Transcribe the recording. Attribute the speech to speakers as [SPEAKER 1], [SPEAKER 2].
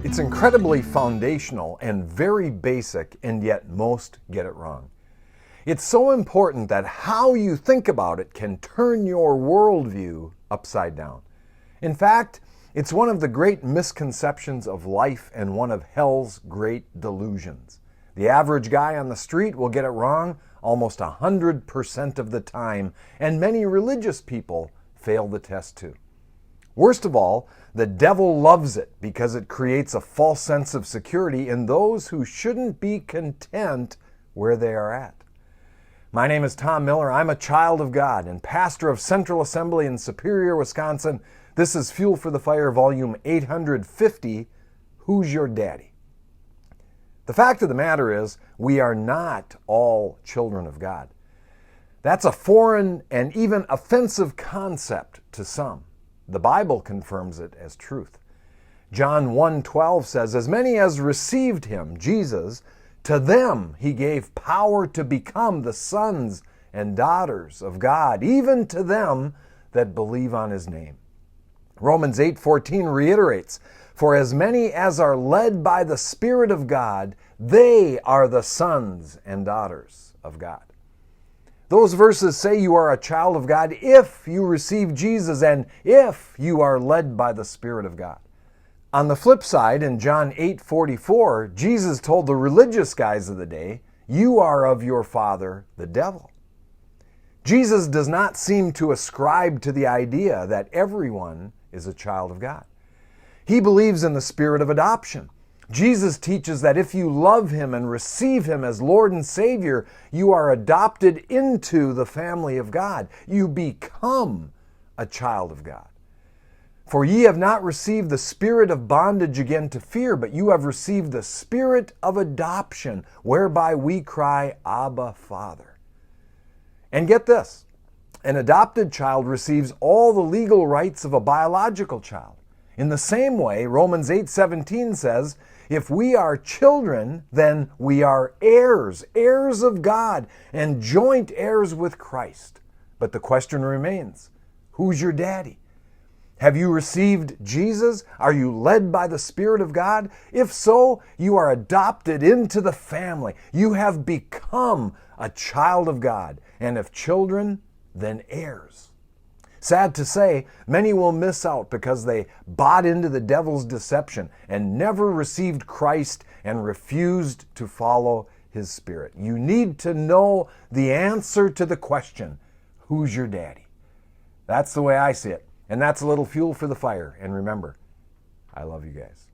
[SPEAKER 1] It's incredibly foundational and very basic, and yet most get it wrong. It's so important that how you think about it can turn your worldview upside down. In fact, it's one of the great misconceptions of life and one of hell's great delusions. The average guy on the street will get it wrong almost 100% of the time, and many religious people fail the test too. Worst of all, the devil loves it because it creates a false sense of security in those who shouldn't be content where they are at. My name is Tom Miller. I'm a child of God and pastor of Central Assembly in Superior, Wisconsin. This is Fuel for the Fire, volume 850, Who's Your Daddy? The fact of the matter is, we are not all children of God. That's a foreign and even offensive concept to some. The Bible confirms it as truth. John 1:12 says, "As many as received him," Jesus, "to them he gave power to become the sons and daughters of God, even to them that believe on his name." Romans 8:14 reiterates, "For as many as are led by the Spirit of God, they are the sons and daughters of God." Those verses say you are a child of God if you receive Jesus and if you are led by the Spirit of God. On the flip side, in John 8:44, Jesus told the religious guys of the day, "You are of your father, the devil." Jesus does not seem to ascribe to the idea that everyone is a child of God. He believes in the spirit of adoption. Jesus teaches that if you love him and receive him as Lord and Savior, you are adopted into the family of God. You become a child of God. "For ye have not received the spirit of bondage again to fear, but you have received the spirit of adoption, whereby we cry, Abba, Father." And get this, an adopted child receives all the legal rights of a biological child. In the same way, Romans 8:17 says, "If we are children, then we are heirs, heirs of God, and joint heirs with Christ." But the question remains, who's your daddy? Have you received Jesus? Are you led by the Spirit of God? If so, you are adopted into the family. You have become a child of God, and if children, then heirs. Sad to say, many will miss out because they bought into the devil's deception and never received Christ and refused to follow his Spirit. You need to know the answer to the question, who's your daddy? That's the way I see it. And that's a little fuel for the fire. And remember, I love you guys.